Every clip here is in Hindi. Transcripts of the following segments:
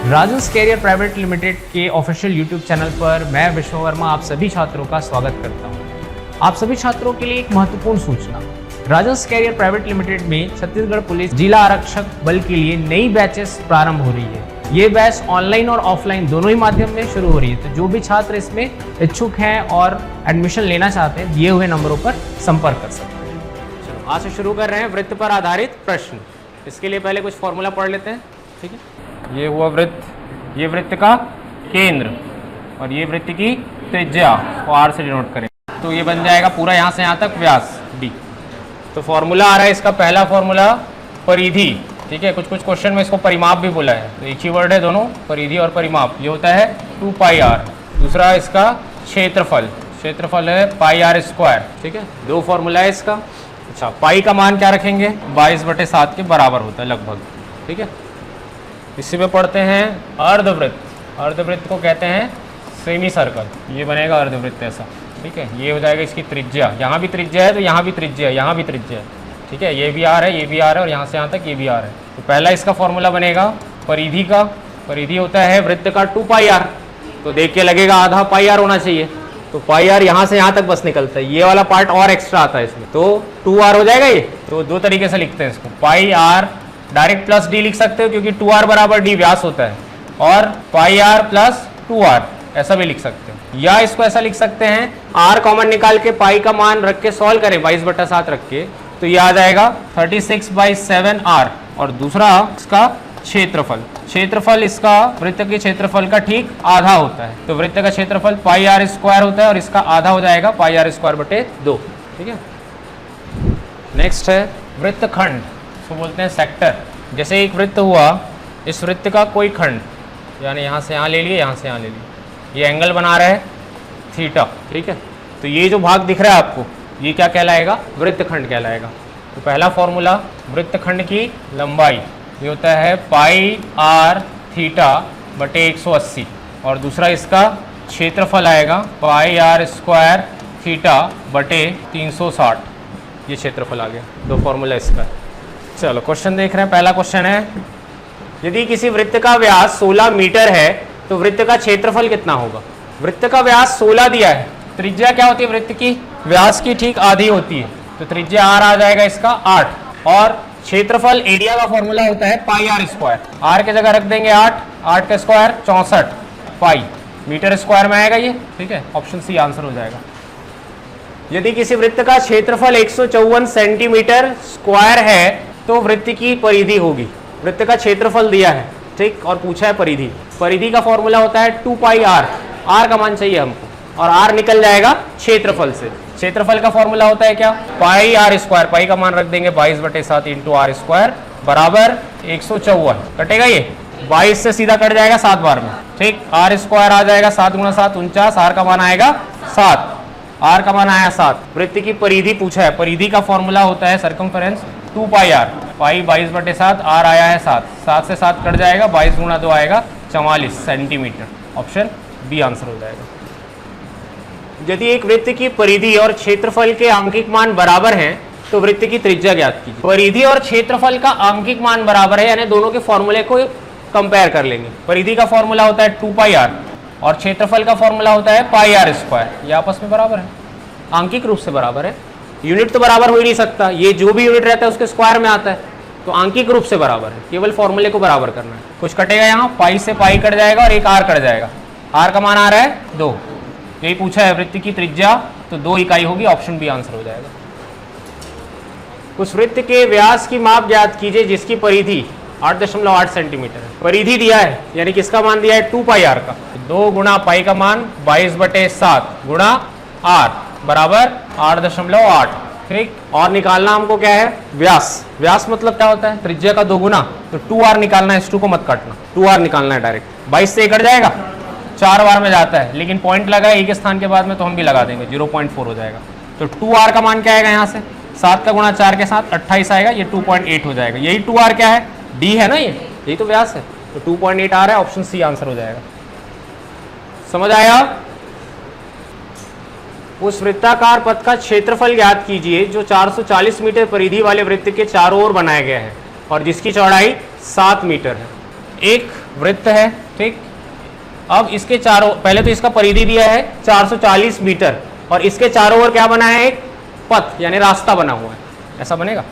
राजन्स कैरियर प्राइवेट लिमिटेड के ऑफिशियल यूट्यूब चैनल पर मैं विश्व वर्मा आप सभी छात्रों का स्वागत करता हूं। आप सभी छात्रों के लिए एक महत्वपूर्ण सूचना, राजन्स कैरियर प्राइवेट लिमिटेड में छत्तीसगढ़ पुलिस जिला आरक्षक बल के लिए नई बैचेस प्रारंभ हो रही है। ये बैच ऑनलाइन और ऑफलाइन दोनों ही माध्यम में शुरू हो रही है। तो जो भी छात्र इसमें इच्छुक हैं और एडमिशन लेना चाहते हैं, दिए हुए नंबरों पर संपर्क कर सकते हैं। चलो आज से शुरू कर रहे हैं वृत्त पर आधारित प्रश्न। इसके लिए पहले कुछ फॉर्मूला पढ़ लेते हैं, ठीक है। ये हुआ वृत्त, ये वृत्त का केंद्र और ये वृत्त की त्रिज्या को r से डिनोट करें, तो ये बन जाएगा पूरा यहाँ से यहाँ तक व्यास d। तो फॉर्मूला आ रहा है इसका, पहला फॉर्मूला परिधि, ठीक है। कुछ क्वेश्चन में इसको परिमाप भी बोला है, तो एक ही वर्ड है दोनों, परिधि और परिमाप। ये होता है 2 पाई r। दूसरा इसका क्षेत्रफल, क्षेत्रफल है पाई r स्क्वायर, ठीक है। दो फॉर्मूला है इसका। अच्छा, पाई का मान क्या रखेंगे, 22/7 के बराबर होता है लगभग, ठीक है। इसी में पढ़ते हैं अर्धवृत्त। अर्धवृत्त को कहते हैं सेमी सर्कल। ये बनेगा अर्धवृत्त ऐसा, ठीक है। ये हो जाएगा इसकी त्रिज्या, यहाँ भी त्रिज्या है तो यहाँ भी त्रिज्या है, यहाँ भी त्रिज्या है, ठीक है। ये भी आर है, ये भी आर है और यहाँ से यहाँ तक ये भी आर है। तो पहला इसका फॉर्मूला बनेगा परिधि का। परिधि होता है वृत्त का 2 पाई r, तो देख के लगेगा आधा पाई r होना चाहिए, तो पाई r यहाँ से यहाँ तक बस निकलता है। ये वाला पार्ट और एक्स्ट्रा आता है इसमें, तो 2r हो जाएगा ये। तो दो तरीके से लिखते हैं इसको, पाई r डायरेक्ट प्लस d लिख सकते हो क्योंकि 2r बराबर d व्यास होता है, और पाई r प्लस 2r ऐसा भी लिख सकते हो। या इसको ऐसा लिख सकते हैं, r कॉमन निकाल के पाई का मान रख के सॉल्व करें 22/7 रख के, तो ये आ जाएगा 36/7r। और दूसरा इसका क्षेत्रफल, क्षेत्रफल इसका वृत्त के क्षेत्रफल का ठीक आधा होता है, तो वृत्त का क्षेत्रफल पाई r स्क्वायर होता है और इसका आधा हो जाएगा पाई r स्क्वायर बटे 2, ठीक है। नेक्स्ट है वृत्तखंड, इसको बोलते हैं सेक्टर। जैसे एक वृत्त हुआ, इस वृत्त का कोई खंड, यानी यहाँ से यहाँ ले लिए, यहाँ से यहाँ ले लिए, ये एंगल बना रहा है थीटा, ठीक है। तो ये जो भाग दिख रहा है आपको, ये क्या कहलाएगा, वृत्तखंड कहलाएगा। तो पहला फॉर्मूला वृत्तखंड की लंबाई, ये होता है पाई r थीटा बटे 180, और दूसरा इसका क्षेत्रफल आएगा पाई r स्क्वायर थीटा बटे 360। ये क्षेत्रफल आ गया, दो फॉर्मूला इसका। चलो क्वेश्चन देख रहे हैं। पहला क्वेश्चन है, यदि किसी वृत्त का व्यास 16 मीटर है तो वृत्त का क्षेत्रफल कितना होगा। वृत्त का व्यास 16 दिया है, त्रिज्या क्या होती है वृत्त की, व्यास की ठीक आधी होती है, तो त्रिज्या r आ जाएगा इसका 8, और क्षेत्रफल एरिया का फॉर्मूला होता है पाई r स्क्वायर। r के जगह रख देंगे 8, 8 का स्क्वायर 64 पाई, मीटर स्क्वायर में आएगा ये, ठीक है। ऑप्शन सी आंसर हो जाएगा। यदि किसी वृत्त का क्षेत्रफल 154 सेंटीमीटर स्क्वायर है तो वृत्त की परिधि होगी। वृत्त का क्षेत्रफल दिया है, ठीक, और पूछा है परिधि। परिधि का फॉर्मूला होता है 2 पाई r। r का मान चाहिए हमको, और r निकल जाएगा क्षेत्रफल से। क्षेत्रफल का फॉर्मूला होता है क्या, पाई r स्क्वायर, पाई का मान रख देंगे 22/7 इंटू r स्क्वायर बराबर 154। कटेगा ये, 22 से सीधा कट जाएगा 7 बार में, ठीक। r स्क्वायर आ जाएगा 7 गुणा 7 49, r का मान आएगा 7, r का मान आया 7। वृत्त की परिधि पूछा है, परिधि का फॉर्मूला होता है सर्कमफेरेंस 2 पाई r, पाई 22/7, r आया है 7, 7 से 7 कट जाएगा, 22 गुणा 2 आएगा 44 सेंटीमीटर। ऑप्शन बी आंसर हो जाएगा। यदि एक वृत्त की परिधि और क्षेत्रफल के आंकिक मान बराबर हैं तो वृत्त की त्रिज्या ज्ञात कीजिए। परिधि और क्षेत्रफल का आंकिक मान बराबर है, यानी दोनों के फॉर्मूले को कंपेयर कर लेंगे। परिधि का फॉर्मूला होता है 2 पाई r और क्षेत्रफल का फॉर्मूला होता है पाई r स्क्वायर। ये आपस में बराबर है, आंकिक रूप से बराबर है। यूनिट तो बराबर हो ही नहीं सकता, ये जो भी यूनिट रहता है उसके स्क्वायर में आता है, तो आंकिक रूप से बराबर है, केवल फॉर्मूले को बराबर करना है। कुछ कटेगा यहाँ, पाई से पाई कट जाएगा और एक r कट जाएगा, r का मान आ रहा है 2। यही पूछा है वृत्त की त्रिज्या, तो 2 इकाई होगी, ऑप्शन बी आंसर हो जाएगा। उस वृत्त के व्यास की माप ज्ञात कीजिए जिसकी परिधि 8.8 सेंटीमीटर है। परिधि दिया है, यानी किसका मान दिया है 2 पाई r का, 2 गुणा पाई का मान 22/7 गुणा r बराबर 8.8, ठीक। और निकालना हमको क्या है, व्यास। व्यास मतलब क्या होता है, त्रिज्या का 2 गुना, तो 2r निकालना है, इस 2 को मत काटना, 2r निकालना है डायरेक्ट। 22 से कट जाएगा, 4 बार में जाता है, लेकिन पॉइंट लगा है एक स्थान के बाद में, तो हम भी लगा देंगे, 0.4 हो जाएगा। तो 2r का मान क्या आएगा, यहाँ से 7 का गुणा 4 के साथ 28 आएगा, ये 2.8 हो जाएगा। यही 2r क्या है, d है ना, यही तो व्यास है, तो 2.8 आ रहा है, ऑप्शन सी आंसर हो जाएगा। समझ आया। उस वृत्ताकार पथ का क्षेत्रफल ज्ञात कीजिए जो 440 मीटर परिधि वाले वृत्त के चारों ओर बनाया गया है और जिसकी चौड़ाई 7 मीटर है। एक वृत्त है, ठीक। अब इसके चारों, पहले तो इसका परिधि दिया है 440 मीटर और इसके चारों ओर क्या बना है, एक पथ यानी रास्ता बना हुआ है, ऐसा बनेगा।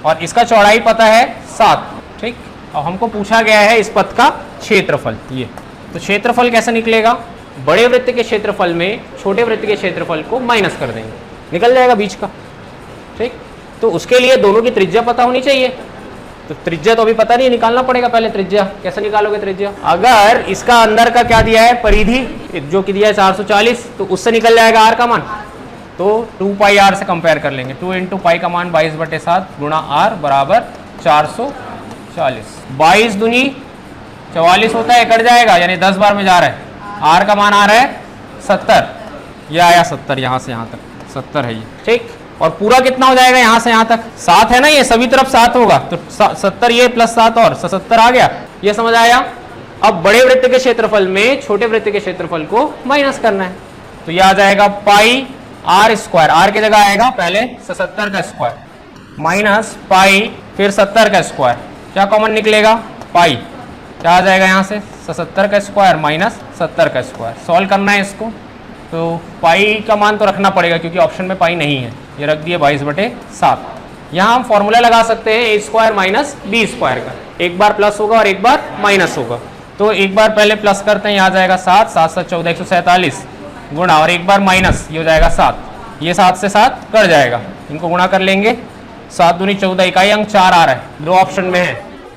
और इसका चौड़ाई पता है 7, ठीक। और हमको पूछा गया है इस पथ का क्षेत्रफल, ये तो क्षेत्रफल कैसे निकलेगा, बड़े वृत्त के क्षेत्रफल में छोटे वृत्त के क्षेत्रफल को माइनस कर देंगे, निकल जाएगा बीच का, ठीक। तो उसके लिए दोनों की त्रिज्या पता होनी चाहिए, तो त्रिज्या तो अभी पता नहीं, निकालना पड़ेगा पहले त्रिज्या। कैसे निकालोगे त्रिज्या, अगर इसका अंदर का क्या दिया है, परिधि जो कि दिया है 440, तो उससे निकल जाएगा आर का मान, तो 2 पाई आर से कंपेयर कर लेंगे। 2 इंटू पाई का मान 22/7 गुणा आर बराबर 440। 22 दूनी 44 होता है, कट जाएगा यानी 10 बार में जा रहा है। आर का मान आ रहा है 70, यह आया 70, यहाँ से यहाँ तक 70 है ये, ठीक। और पूरा कितना हो जाएगा, यहाँ से यहाँ तक 7 है ना, ये सभी तरफ 7 होगा, तो 70 ये प्लस 7 और 77 आ गया, ये समझ आया। अब बड़े वृत्त के क्षेत्रफल में छोटे वृत्त के क्षेत्रफल को माइनस करना है, तो यह आ जाएगा पाई आर स्क्वायर, आर की जगह आएगा पहले 77 का स्क्वायर माइनस पाई फिर 70 का स्क्वायर, क्या कॉमन निकलेगा, पाई, क्या आ जाएगा यहाँ से 77 का स्क्वायर माइनस 70 का स्क्वायर। सॉल्व करना है इसको, तो पाई का मान तो रखना पड़ेगा क्योंकि ऑप्शन में पाई नहीं है, ये रख दिए 22/7। यहाँ हम फॉर्मूला लगा सकते हैं ए स्क्वायर माइनस बी स्क्वायर का, एक बार प्लस होगा और एक बार माइनस होगा, तो एक बार पहले प्लस करते हैं, यहाँ आ जाएगा 7, 7 7 14 147 गुणा, और एक बार माइनस, ये हो जाएगा 7, ये 7 से 7 कट जाएगा, इनको गुणा कर लेंगे, 7 दूनी 14, इकाई अंक 4 आ रहा है, 2 ऑप्शन में है,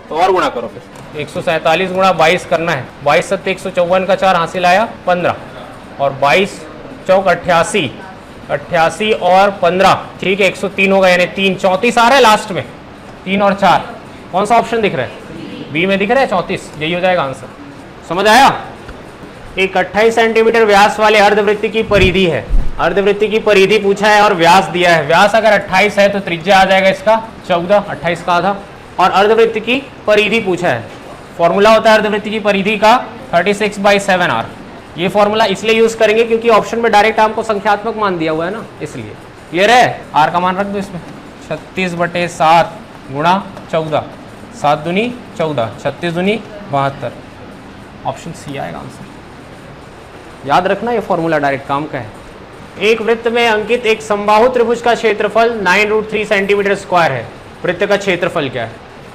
तो और गुणा करो फिर 147 गुणा 22 करना है, 22 7 154 का 4 हासिल आया 15, और 22 चौक 88, 88 और 15, ठीक है 103 होगा, यानी 3 34 आ रहा है लास्ट में, 3 और 4 कौन सा ऑप्शन दिख रहा है, बी में दिख रहा है 34, यही हो जाएगा आंसर। समझ आया। एक 28 सेंटीमीटर व्यास वाले अर्धवृत्त की परिधि है, अर्धवृत्त की परिधि पूछा है और व्यास दिया है, व्यास अगर 28 है तो त्रिज्या आ जाएगा इसका 14, 28 का आधा, और अर्धवृत्त की परिधि पूछा है, फॉर्मूला होता है अर्धवृत्त की परिधि का 36/7r। ये फॉर्मूला इसलिए यूज करेंगे क्योंकि ऑप्शन में डायरेक्ट आपको संख्यात्मक मान दिया हुआ है ना, इसलिए क्लियर है। आर का मान रख दो इसमें, 36/7 गुणा 14, 7 दूनी 14, 36 दूनी 72, ऑप्शन सी आएगा आंसर। याद रखना ये फॉर्मूला डायरेक्ट काम का है। एक वृत्त में अंकित एक समबाहु त्रिभुज का क्षेत्रफल 9√3 सेंटीमीटर स्क्वायर है, वृत्त का क्षेत्रफल क्या है।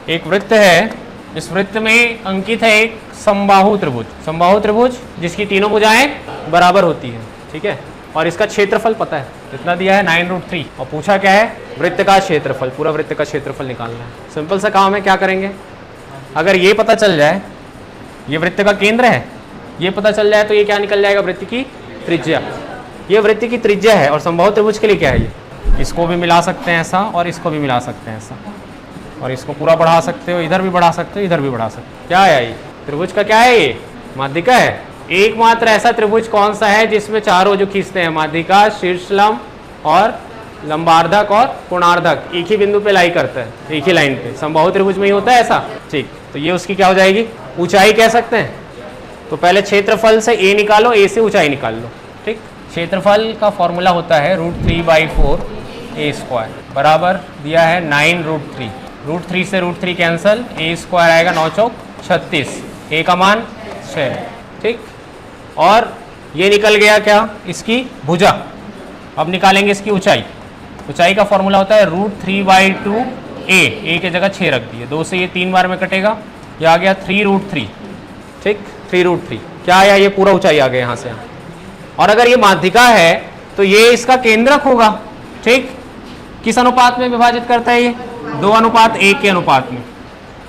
एक वृत्त है, इस वृत्त में अंकित है एक समबाहु त्रिभुज, समबाहु त्रिभुज जिसकी तीनों भुजाएं बराबर होती हैं, ठीक है, और इसका क्षेत्रफल पता है कितना दिया है 9√3, और पूछा क्या है, वृत्त का क्षेत्रफल, पूरा वृत्त का क्षेत्रफल निकालना है। सिंपल सा काम है, क्या करेंगे, अगर ये पता चल जाए ये वृत्त का केंद्र है, ये पता चल जाए तो ये क्या निकल जाएगा, वृत्त की त्रिज्या, ये वृत्त की त्रिज्या है। और समबाहु त्रिभुज के लिए क्या है, ये इसको भी मिला सकते हैं ऐसा और इसको भी मिला सकते हैं ऐसा, और इसको पूरा बढ़ा सकते हो, इधर भी बढ़ा सकते हो, इधर भी बढ़ा सकते हो। क्या है ये त्रिभुज का, क्या है ये माध्यिका है। एकमात्र ऐसा त्रिभुज कौन सा है जिसमें चारों जो खींचते हैं, माध्यिका, शीर्षलंब और लंबार्धक और कोणार्धक एक ही बिंदु पे लाई करता है, एक ही लाइन पे, समबाहु त्रिभुज में ही होता है ऐसा, ठीक। तो ये उसकी क्या हो जाएगी, ऊंचाई कह सकते हैं। तो पहले क्षेत्रफल से ए निकालो, ए से ऊंचाई निकाल लो, ठीक। क्षेत्रफल का फॉर्मूला होता है √3/4 ए स्क्वायर बराबर दिया है 9√3, √3 से √3 कैंसल, ए स्क्वायर आएगा 9 चौक 36, ए का मान 6, ठीक। और ये निकल गया क्या, इसकी भुजा। अब निकालेंगे इसकी ऊंचाई, ऊंचाई का फॉर्मूला होता है √3/2 ए की जगह 6 रख दिए, 2 से ये 3 बार में कटेगा, ये आ गया 3√3, ठीक, 3√3 क्या आया, ये पूरा ऊंचाई आ गया यहाँ से यहाँ। और अगर ये माध्यिका है तो ये इसका केंद्रक होगा, ठीक। किस अनुपात में विभाजित करता है ये, 2:1 के अनुपात में,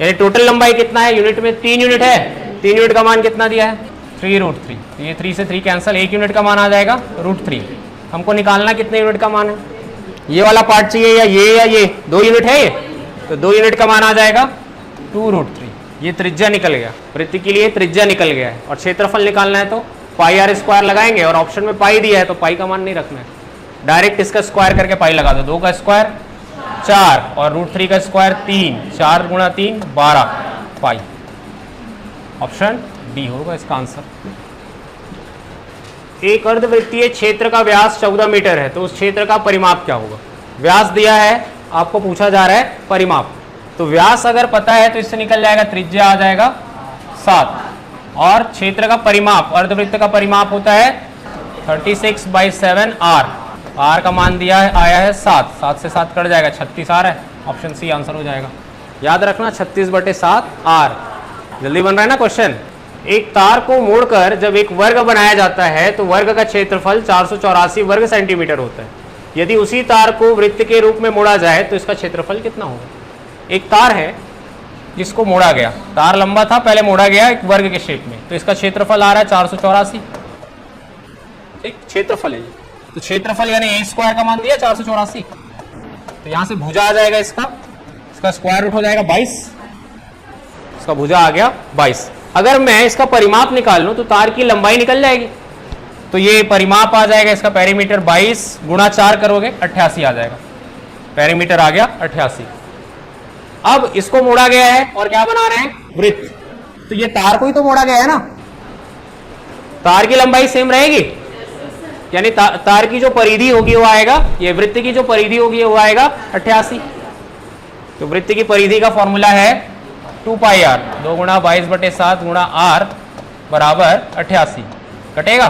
यानी टोटल लंबाई कितना है यूनिट में, 3 यूनिट है, 3 यूनिट का मान कितना दिया है 3√3, तो ये 3 से 3 कैंसल, 1 यूनिट का मान आ जाएगा √3। हमको निकालना कितने यूनिट का मान है, ये वाला पार्ट चाहिए या ये 2 यूनिट है ये, तो 2 यूनिट का मान आ जाएगा 2√3। ये त्रिज्या निकल गया, वृत्त के लिए त्रिज्या निकल गया है। और क्षेत्रफल निकालना है तो पाई आर स्क्वायर लगाएंगे, और ऑप्शन में पाई दिया है तो पाई का मान नहीं रखना है, डायरेक्ट इसका स्क्वायर करके पाई लगा दो, 2 का स्क्वायर 4 और √3 का स्क्वायर 3, 4 गुणा 3 12 पाई, ऑप्शन डी होगा इसका आंसर। एक अर्धवृत्तीय क्षेत्र का व्यास 14 मीटर है, तो उस क्षेत्र का परिमाप क्या होगा। व्यास दिया है, आपको पूछा जा रहा है परिमाप, तो व्यास अगर पता है तो इससे निकल जाएगा, त्रिज्या आ जाएगा 7 और क्षेत्र का परिमाप, अर्धवृत्त का परिमाप होता है 36/7 r। r का मान दिया है, आया है 7, 7 से 7 कट जाएगा, 36 आ रहा है, ऑप्शन सी आंसर हो जाएगा। याद रखना 36/7 r। जल्दी बन रहा है ना क्वेश्चन। एक तार को मोड़कर जब एक वर्ग बनाया जाता है तो वर्ग का क्षेत्रफल 484 वर्ग सेंटीमीटर होता है। यदि उसी तार को वृत्त के रूप में मोड़ा जाए तो इसका क्षेत्रफल कितना होगा? एक तार है जिसको मोड़ा गया, तार लंबा था, पहले मोड़ा गया एक वर्ग के शेप में, तो इसका क्षेत्रफल आ रहा है 484। ठीक, क्षेत्रफल है। तो क्षेत्रफल यानी a स्क्वायर का मान दिया 484, तो यहां से भुजा आ जाएगा, इसका स्क्वायर रूट हो जाएगा 22, इसका भुजा आ गया 22। अगर मैं इसका परिमाप निकाल लूं तो तार की लंबाई निकल जाएगी, तो ये परिमाप आ जाएगा इसका पेरीमीटर 22 गुणा 4 करोगे 88 आ जाएगा, पेरीमीटर आ गया 88। अब इसको मोड़ा गया है और क्या बना रहे हैं? वृत्त। तो ये तार को ही तो मोड़ा गया है ना, तार की लंबाई सेम रहेगी, यानी तार की जो परिधि होगी वो आएगा, ये वृत्त की जो परिधि होगी वो आएगा 88। तो वृत्त की परिधि का फॉर्मूला है 2πr, 2 गुणा 22/7 गुणा r बराबर 88। कटेगा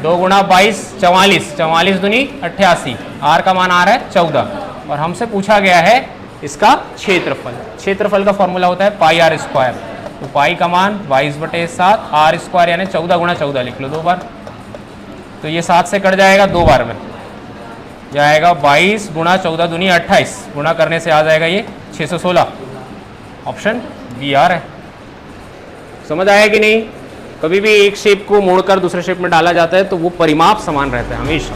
2 गुणा 22 44, 44 दूनी 88, r का मान आ रहा है 14 और हमसे पूछा गया है इसका क्षेत्रफल। क्षेत्रफल का फॉर्मूला होता है πr स्क्वायर, तो पाई का मान 22/7 r स्क्वायर यानी 14 गुणा 14 लिख लो 2 बार, तो ये 7 से कट जाएगा 2 बार में, जाएगा 22 गुणा 14 दूनी 28, गुणा करने से आ जाएगा ये 616, ऑप्शन बी आ रहा है। समझ आया कि नहीं? कभी भी एक शेप को मोड़कर दूसरे शेप में डाला जाता है तो वो परिमाप समान रहता है हमेशा।